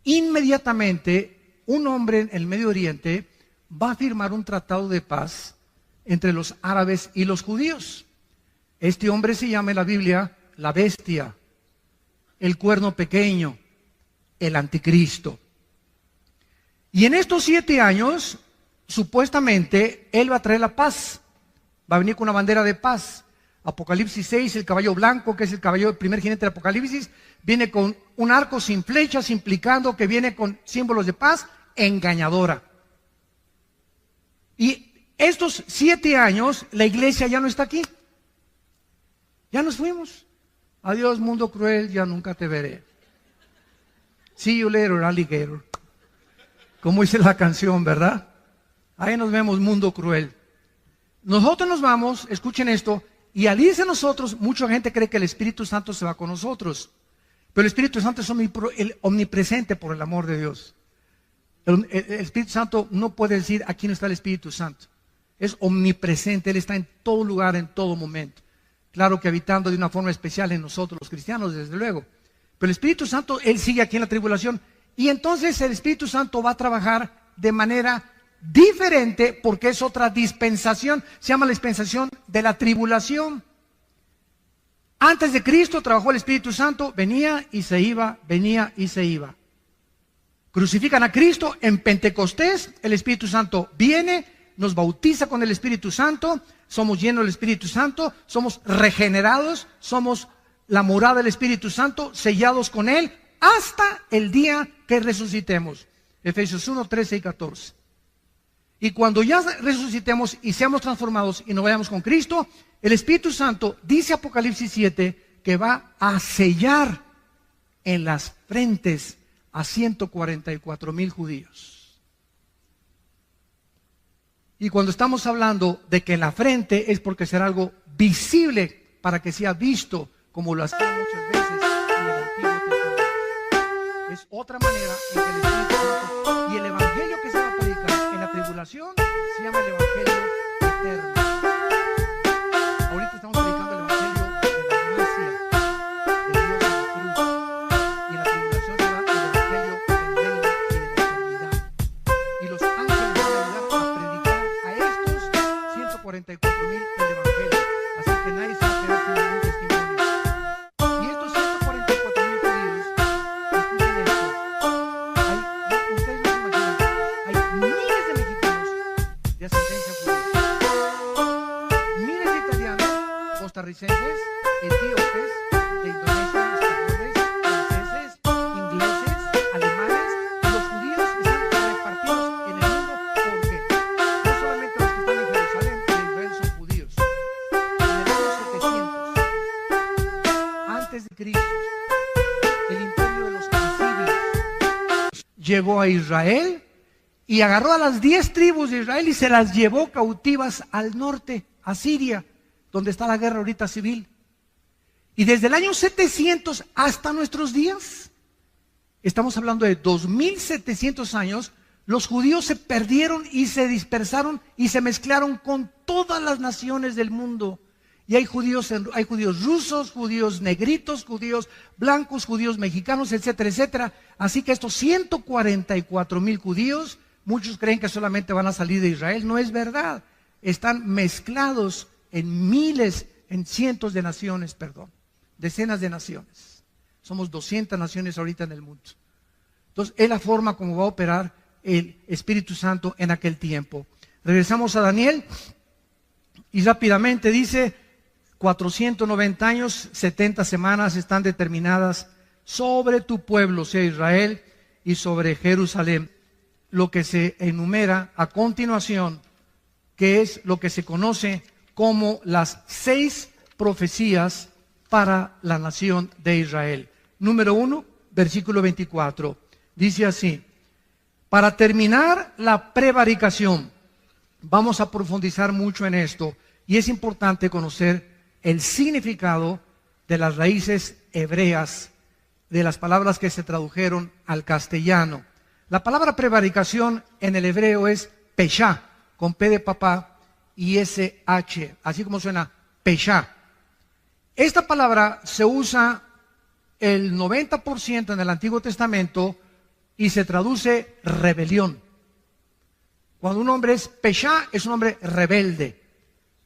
inmediatamente un hombre en el Medio Oriente va a firmar un tratado de paz entre los árabes y los judíos. Este hombre se llama en la Biblia la bestia, el cuerno pequeño, el anticristo. Y en estos 7 años, supuestamente, él va a traer la paz. Va a venir con una bandera de paz. Apocalipsis 6, el caballo blanco, que es el caballo del primer jinete del Apocalipsis, viene con un arco sin flechas, implicando que viene con símbolos de paz engañadora. Y estos 7 años, la iglesia ya no está aquí. Ya nos fuimos. Adiós, mundo cruel, ya nunca te veré. See you later, alligator. Como dice la canción, ¿verdad? Ahí nos vemos, mundo cruel. Nosotros nos vamos, escuchen esto, y al irse nosotros, mucha gente cree que el Espíritu Santo se va con nosotros. Pero el Espíritu Santo es omnipresente por el amor de Dios. El Espíritu Santo no puede decir aquí no está el Espíritu Santo. Es omnipresente, Él está en todo lugar, en todo momento. Claro que habitando de una forma especial en nosotros los cristianos, desde luego. Pero el Espíritu Santo, Él sigue aquí en la tribulación. Y entonces el Espíritu Santo va a trabajar de manera diferente, porque es otra dispensación. Se llama la dispensación de la tribulación. Antes de Cristo trabajó el Espíritu Santo, venía y se iba, venía y se iba. Crucifican a Cristo en Pentecostés, el Espíritu Santo viene, nos bautiza con el Espíritu Santo, somos llenos del Espíritu Santo, somos regenerados, somos la morada del Espíritu Santo, sellados con Él, hasta el día que resucitemos. Efesios 1, 13 y 14. Y cuando ya resucitemos y seamos transformados y nos vayamos con Cristo, el Espíritu Santo, dice Apocalipsis 7, que va a sellar en las frentes a 144,000 judíos. Y cuando estamos hablando de que en la frente es porque será algo visible para que sea visto, como lo hacía muchas veces en el Antiguo Testamento. Es otra manera en que el Espíritu Santo y el Evangelio tribulación se llama el Evangelio eterno. Ahorita estamos predicando el Evangelio de la gracia de Dios en la cruz. Y en la tribulación será el Evangelio del reino y de la eternidad. Y los ángeles van a ayudar a predicar a estos 144,000 el Evangelio. Así que nadie se va a quedar sin ningún testimonio. Y estos 144,000 judíos, escuchen esto, ustedes no se imaginan, hay miles de mexicanos de ascendencia judía, miles de italianos, costarricenses, etíopes, de Indonesia, españoles, franceses, ingleses, alemanes. Los judíos están repartidos en el mundo porque no solamente los que están en Jerusalén y en Israel son judíos. En el año 700 antes de Cristo, el imperio de los asirios llegó a Israel y agarró a las 10 tribus de Israel y se las llevó cautivas al norte, a Siria, donde está la guerra ahorita civil. Y desde el año 700 hasta nuestros días, estamos hablando de 2700 años, los judíos se perdieron y se dispersaron y se mezclaron con todas las naciones del mundo. Y hay judíos rusos, judíos negritos, judíos blancos, judíos mexicanos, etcétera, etcétera. Así que estos 144,000 judíos, muchos creen que solamente van a salir de Israel. No es verdad. Están mezclados en miles, en cientos de naciones, perdón. Decenas de naciones. Somos 200 naciones ahorita en el mundo. Entonces, es la forma como va a operar el Espíritu Santo en aquel tiempo. Regresamos a Daniel y rápidamente dice: 490 años, 70 semanas están determinadas sobre tu pueblo, sea Israel, y sobre Jerusalén. Lo que se enumera a continuación, que es lo que se conoce como las 6 profecías para la nación de Israel. Número 1, versículo 24. Dice así: para terminar la prevaricación, vamos a profundizar mucho en esto, y es importante conocer el significado de las raíces hebreas, de las palabras que se tradujeron al castellano. La palabra prevaricación en el hebreo es peshá, con P de papá y SH, así como suena peshá. Esta palabra se usa el 90% en el Antiguo Testamento y se traduce rebelión. Cuando un hombre es peshá, es un hombre rebelde.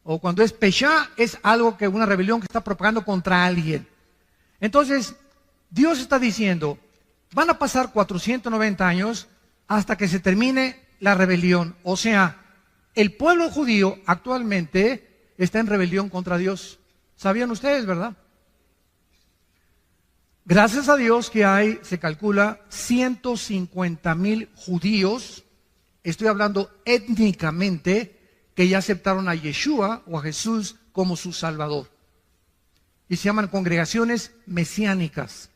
O cuando es peshá, es algo que una rebelión que está propagando contra alguien. Entonces, Dios está diciendo: van a pasar 490 años hasta que se termine la rebelión. O sea, el pueblo judío actualmente está en rebelión contra Dios. ¿Sabían ustedes, verdad? Gracias a Dios que hay, se calcula, 150,000 judíos, estoy hablando étnicamente, que ya aceptaron a Yeshua o a Jesús como su Salvador. Y se llaman congregaciones mesiánicas.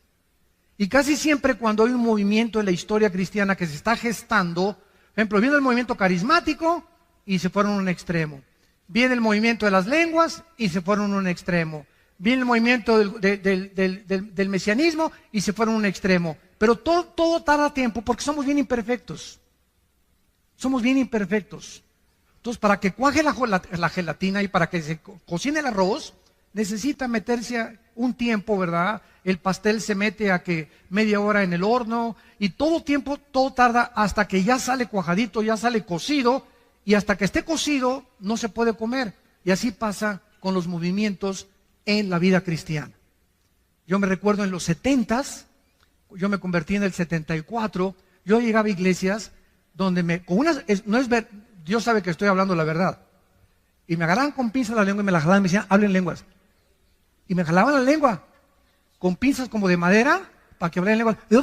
Y casi siempre cuando hay un movimiento en la historia cristiana que se está gestando, por ejemplo, viene el movimiento carismático y se fueron a un extremo. Viene el movimiento de las lenguas y se fueron a un extremo. Viene el movimiento del mesianismo y se fueron a un extremo. Pero todo tarda tiempo porque somos bien imperfectos. Somos bien imperfectos. Entonces, para que cuaje la gelatina y para que se cocine el arroz, necesita meterse un tiempo, ¿verdad? El pastel se mete a que media hora en el horno y todo tarda hasta que ya sale cuajadito, ya sale cocido, y hasta que esté cocido no se puede comer. Y así pasa con los movimientos en la vida cristiana. Yo me recuerdo en los 70s, yo me convertí en el 74, yo llegaba a iglesias donde Dios sabe que estoy hablando la verdad. Y me agarraban con pinzas la lengua y me la jalaban y me decían: hablen lenguas. Y me jalaban la lengua con pinzas como de madera para que hablen lenguas. Y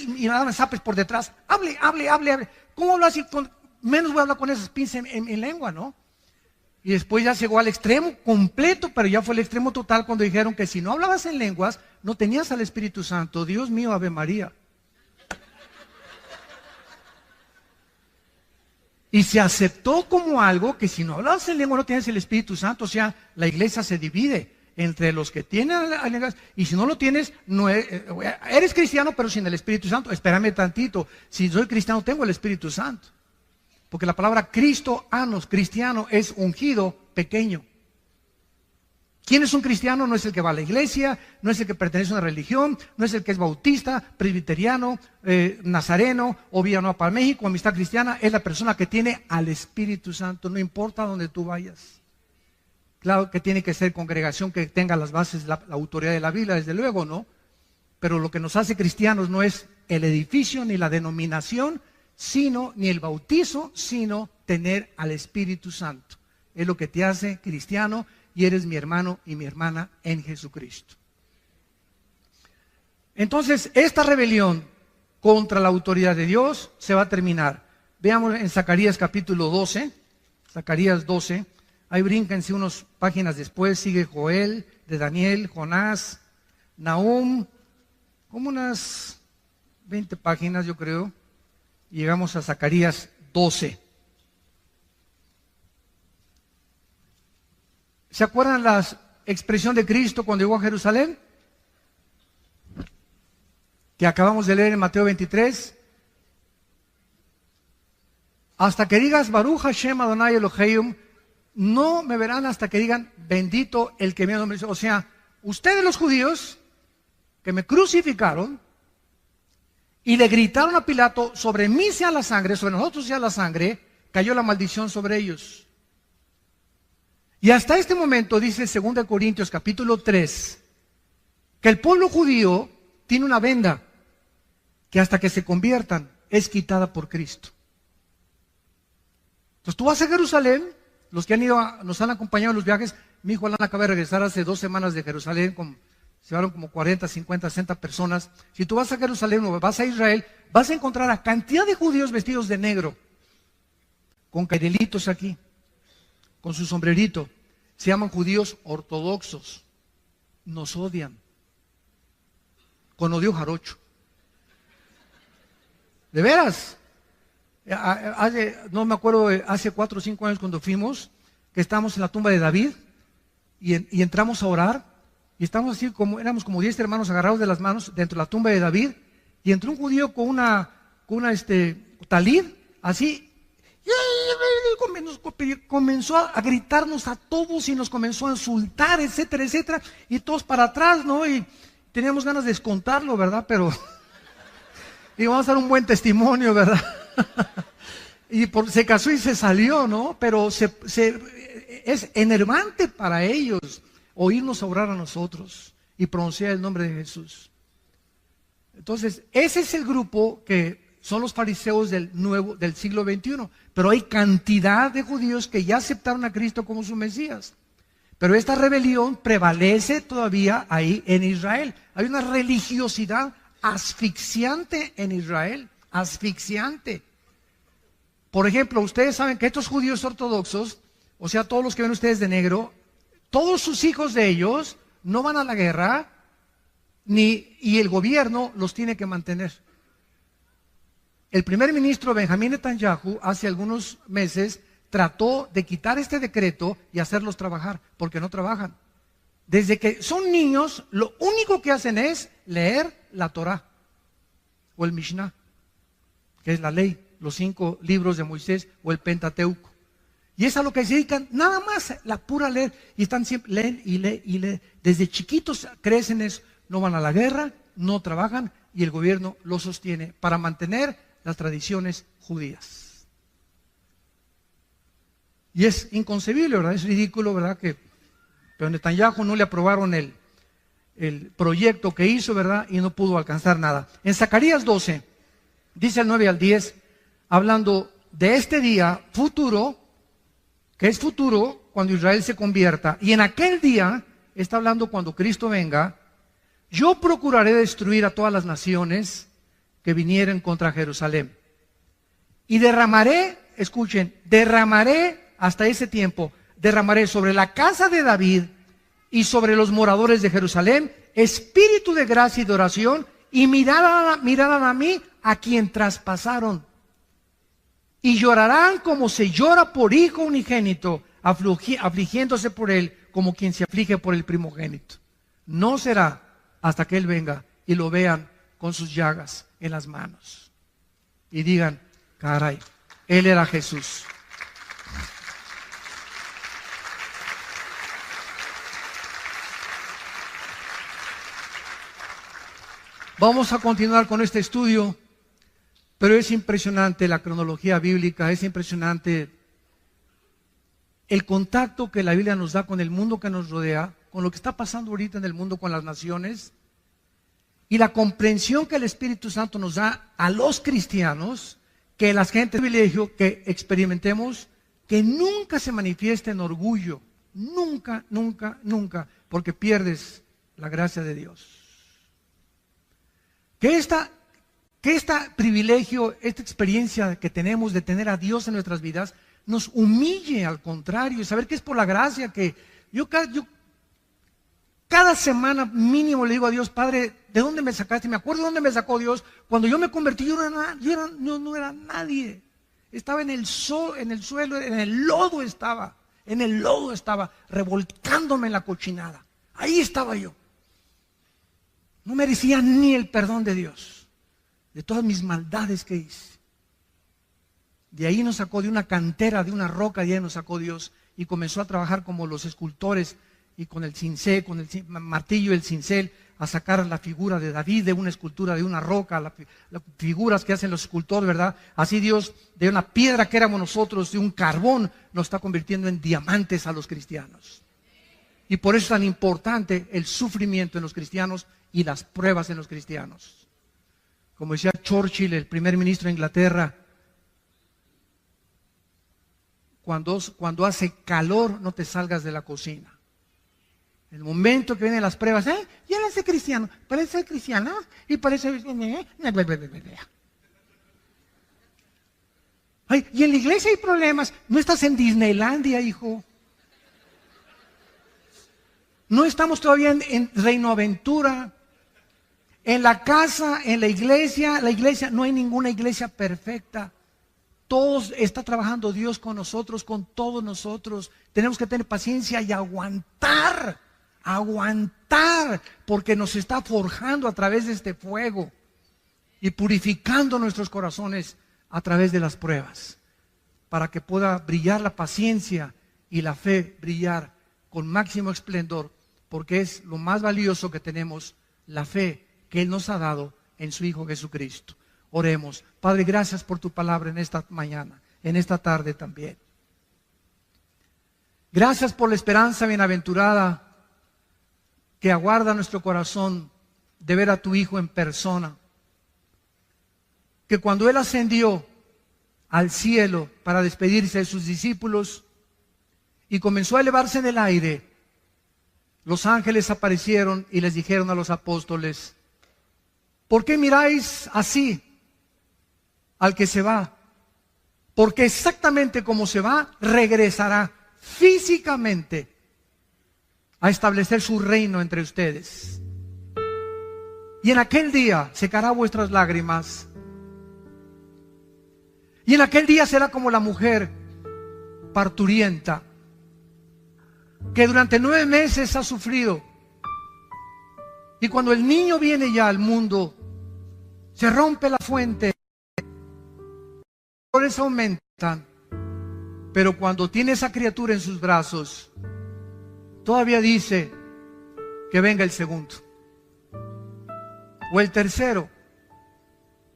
me daban zapes por detrás. Hable. ¿Cómo hablo así? Menos voy a hablar con esas pinzas en lengua, ¿no? Y después ya llegó al extremo completo, pero ya fue el extremo total cuando dijeron que si no hablabas en lenguas, no tenías al Espíritu Santo. Dios mío, Ave María. Y se aceptó como algo que si no hablabas en lengua no tienes el Espíritu Santo. O sea, la iglesia se divide entre los que tienen y si no lo tienes, no eres cristiano pero sin el Espíritu Santo. Espérame tantito, si soy cristiano tengo el Espíritu Santo, porque la palabra cristiano es ungido pequeño. ¿Quién es un cristiano? No es el que va a la iglesia, no es el que pertenece a una religión, no es el que es bautista, presbiteriano, nazareno o Villanueva para México, Amistad Cristiana. Es la persona que tiene al Espíritu Santo, no importa dónde tú vayas. Claro que tiene que ser congregación que tenga las bases, la autoridad de la Biblia, desde luego, ¿no? Pero lo que nos hace cristianos no es el edificio ni la denominación, ni el bautizo, sino tener al Espíritu Santo. Es lo que te hace cristiano. Y eres mi hermano y mi hermana en Jesucristo. Entonces, esta rebelión contra la autoridad de Dios se va a terminar. Veamos en Zacarías capítulo 12. Zacarías 12. Ahí brínquense unas páginas después. Sigue Joel, de Daniel, Jonás, Nahum. Como unas 20 páginas, yo creo. Y llegamos a Zacarías 12. ¿Se acuerdan la expresión de Cristo cuando llegó a Jerusalén? Que acabamos de leer en Mateo 23. Hasta que digas Baruch Hashem Adonai Elohim, no me verán hasta que digan bendito el que me ha nombrado. O sea, ustedes los judíos que me crucificaron y le gritaron a Pilato, sobre mí sea la sangre, sobre nosotros sea la sangre, cayó la maldición sobre ellos. Y hasta este momento, dice 2 Corintios capítulo 3, que el pueblo judío tiene una venda que hasta que se conviertan es quitada por Cristo. Entonces tú vas a Jerusalén, los que han ido, nos han acompañado en los viajes, mi hijo Alan acaba de regresar hace 2 semanas de Jerusalén, se llevaron como 40, 50, 60 personas. Si tú vas a Jerusalén o vas a Israel, vas a encontrar a cantidad de judíos vestidos de negro, con cairelitos aquí, con su sombrerito. Se llaman judíos ortodoxos. Nos odian. Con odio jarocho. ¿De veras? No me acuerdo, hace 4 o 5 años cuando fuimos, que estábamos en la tumba de David y entramos a orar y estábamos así, éramos como 10 hermanos agarrados de las manos dentro de la tumba de David y entró un judío con una talid, así, comenzó a gritarnos a todos y nos comenzó a insultar, etcétera, etcétera, y todos para atrás, ¿no? Y teníamos ganas de descontarlo, ¿verdad? Pero y vamos a dar un buen testimonio, ¿verdad? Y se casó y se salió, ¿no? Pero es enervante para ellos oírnos orar a nosotros y pronunciar el nombre de Jesús. Entonces, ese es el grupo que son los fariseos del siglo XXI. Pero hay cantidad de judíos que ya aceptaron a Cristo como su Mesías. Pero esta rebelión prevalece todavía ahí en Israel. Hay una religiosidad asfixiante en Israel. Asfixiante. Por ejemplo, ustedes saben que estos judíos ortodoxos, o sea, todos los que ven ustedes de negro, todos sus hijos de ellos no van a la guerra, y el gobierno los tiene que mantener. El primer ministro Benjamín Netanyahu hace algunos meses trató de quitar este decreto y hacerlos trabajar, porque no trabajan. Desde que son niños, lo único que hacen es leer la Torah o el Mishnah, que es la ley, los 5 libros de Moisés o el Pentateuco. Y es a lo que se dedican, nada más, la pura leer. Y están siempre, leen y leen y leen. Desde chiquitos crecen eso, no van a la guerra, no trabajan y el gobierno los sostiene para mantener las tradiciones judías. Y es inconcebible, ¿verdad? Es ridículo, ¿verdad? Pero Netanyahu no le aprobaron el proyecto que hizo, ¿verdad? Y no pudo alcanzar nada. En Zacarías 12, dice el 9 al 10, hablando de este día futuro, que es futuro cuando Israel se convierta, y en aquel día, está hablando cuando Cristo venga, yo procuraré destruir a todas las naciones que vinieren contra Jerusalén. Y derramaré, escuchen, derramaré hasta ese tiempo, derramaré sobre la casa de David y sobre los moradores de Jerusalén espíritu de gracia y de oración, y mirarán a mí a quien traspasaron. Y llorarán como se llora por hijo unigénito, afligiéndose por él, como quien se aflige por el primogénito. No será hasta que Él venga y lo vean con sus llagas en las manos. Y digan, caray, Él era Jesús. Vamos a continuar con este estudio, pero es impresionante la cronología bíblica, es impresionante el contacto que la Biblia nos da con el mundo que nos rodea, con lo que está pasando ahorita en el mundo con las naciones, y la comprensión que el Espíritu Santo nos da a los cristianos, que la gente privilegio que experimentemos, que nunca se manifieste en orgullo, nunca, nunca, nunca, porque pierdes la gracia de Dios. Que este privilegio, esta experiencia que tenemos de tener a Dios en nuestras vidas, nos humille al contrario, y saber que es por la gracia que yo cada semana mínimo le digo a Dios, Padre, ¿de dónde me sacaste? Me acuerdo de dónde me sacó Dios. Cuando yo me convertí, no era nadie. Estaba en el suelo, en el lodo estaba, revolcándome en la cochinada. Ahí estaba yo. No merecía ni el perdón de Dios, de todas mis maldades que hice. De ahí nos sacó, de una cantera, de una roca, de ahí nos sacó Dios y comenzó a trabajar como los escultores y con el cincel, con el martillo y el cincel, a sacar la figura de David de una escultura, de una roca, las figuras que hacen los escultores, ¿verdad? Así Dios, de una piedra que éramos nosotros, de un carbón, nos está convirtiendo en diamantes a los cristianos. Y por eso es tan importante el sufrimiento en los cristianos y las pruebas en los cristianos. Como decía Churchill, el primer ministro de Inglaterra, cuando hace calor no te salgas de la cocina. El momento que vienen las pruebas, ya no sé cristiano, parece ser cristiano y parece... Ay, y en la iglesia hay problemas. No estás en Disneylandia, hijo. No estamos todavía en Reino Aventura. En la casa, en la iglesia, no hay ninguna iglesia perfecta. Todos está trabajando Dios con nosotros, con todos nosotros. Tenemos que tener paciencia y aguantar, porque nos está forjando a través de este fuego y purificando nuestros corazones a través de las pruebas, para que pueda brillar la paciencia y la fe brillar con máximo esplendor, porque es lo más valioso que tenemos, la fe que Él nos ha dado en su Hijo Jesucristo. Oremos. Padre, gracias por tu palabra en esta mañana, en esta tarde también. Gracias por la esperanza bienaventurada que aguarda nuestro corazón de ver a tu Hijo en persona. Que cuando Él ascendió al cielo para despedirse de sus discípulos y comenzó a elevarse en el aire, los ángeles aparecieron y les dijeron a los apóstoles: ¿por qué miráis así al que se va? Porque exactamente como se va, regresará físicamente a establecer su reino entre ustedes. Y en aquel día secará vuestras lágrimas. Y en aquel día será como la mujer parturienta, que durante 9 meses ha sufrido. Y cuando el niño viene ya al mundo, se rompe la fuente, los dolores aumentan, pero cuando tiene esa criatura en sus brazos, todavía dice que venga el segundo o el tercero.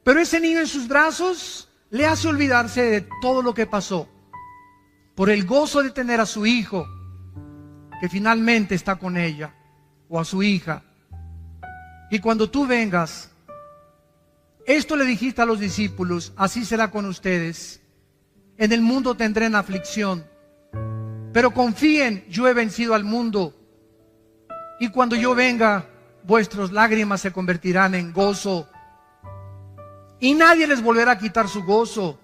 Pero ese niño en sus brazos le hace olvidarse de todo lo que pasó, por el gozo de tener a su hijo, que finalmente está con ella, o a su hija. Y cuando tú vengas, esto le dijiste a los discípulos: así será con ustedes. En el mundo tendrán aflicción, pero confíen, yo he vencido al mundo. Y cuando yo venga, vuestras lágrimas se convertirán en gozo. Y nadie les volverá a quitar su gozo,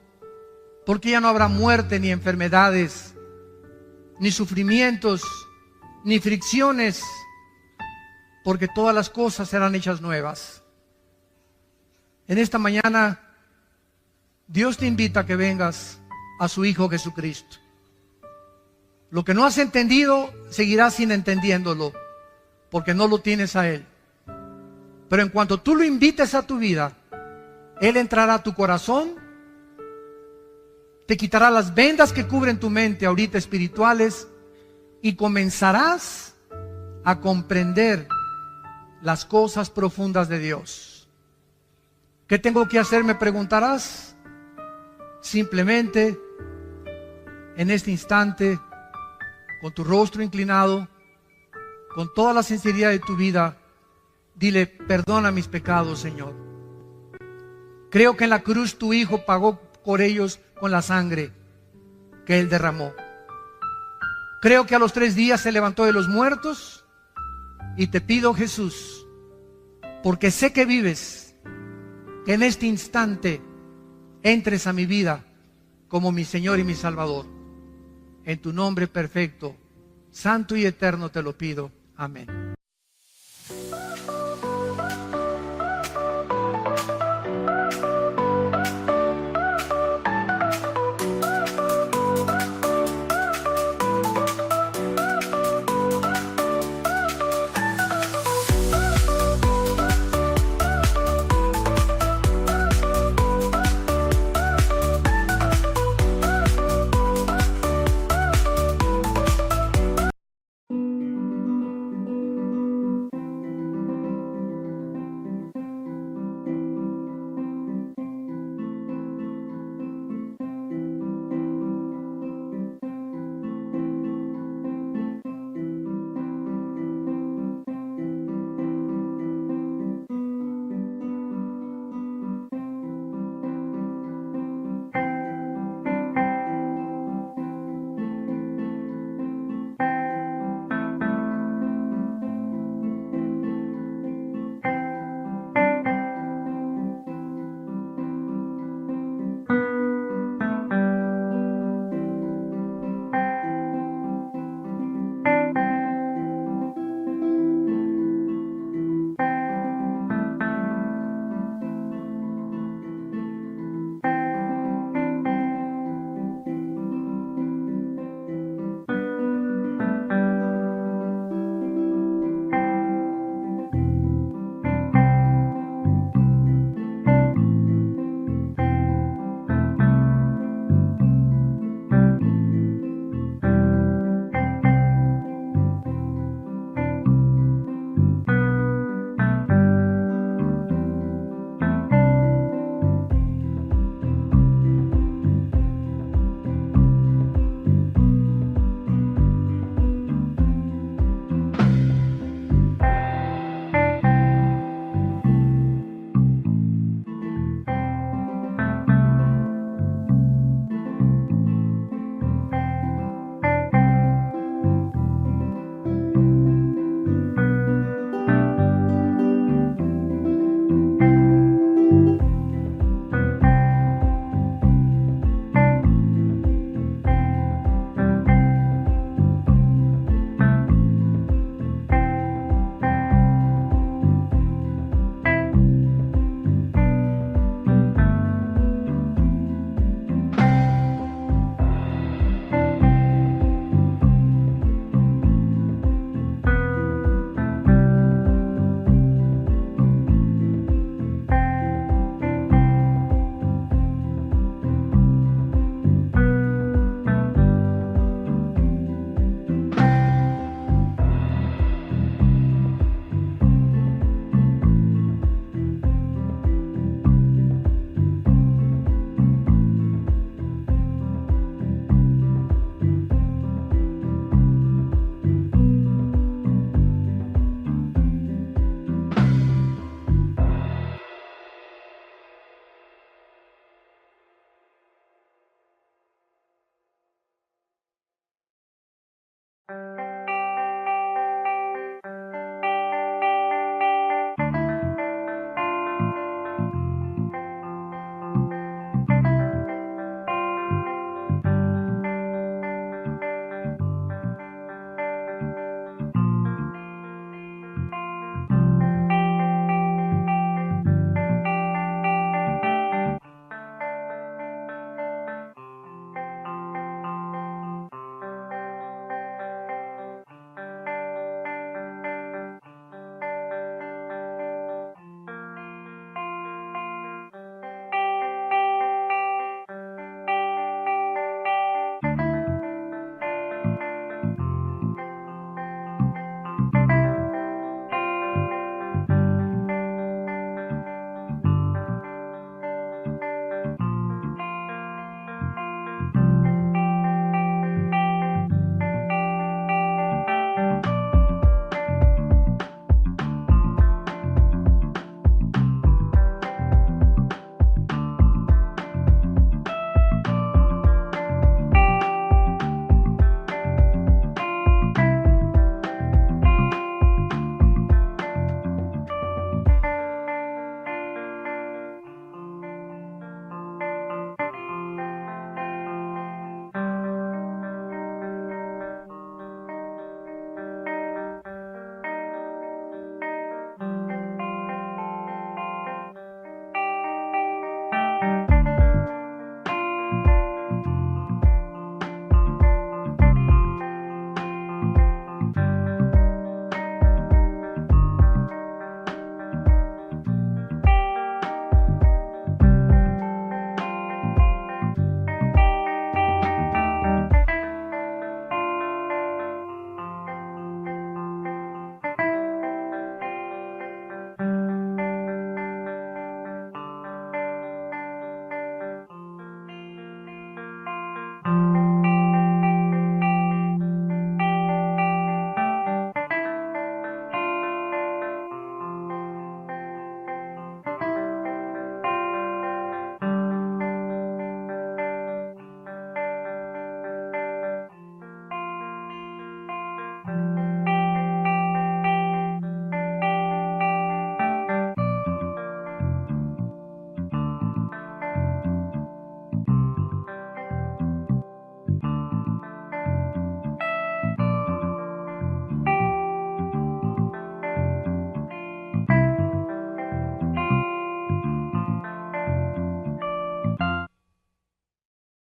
porque ya no habrá muerte, ni enfermedades, ni sufrimientos, ni fricciones, porque todas las cosas serán hechas nuevas. En esta mañana, Dios te invita a que vengas a su Hijo Jesucristo. Lo que no has entendido, seguirás sin entendiéndolo, porque no lo tienes a Él. Pero en cuanto tú lo invites a tu vida, Él entrará a tu corazón, te quitará las vendas que cubren tu mente ahorita espirituales, y comenzarás a comprender las cosas profundas de Dios. ¿Qué tengo que hacer?, me preguntarás. Simplemente, en este instante, con tu rostro inclinado, con toda la sinceridad de tu vida, dile: perdona mis pecados, Señor. Creo que en la cruz tu Hijo pagó por ellos con la sangre que Él derramó. Creo que a los 3 días se levantó de los muertos, y te pido, Jesús, porque sé que vives, que en este instante entres a mi vida como mi Señor y mi Salvador. En tu nombre perfecto, santo y eterno te lo pido. Amén.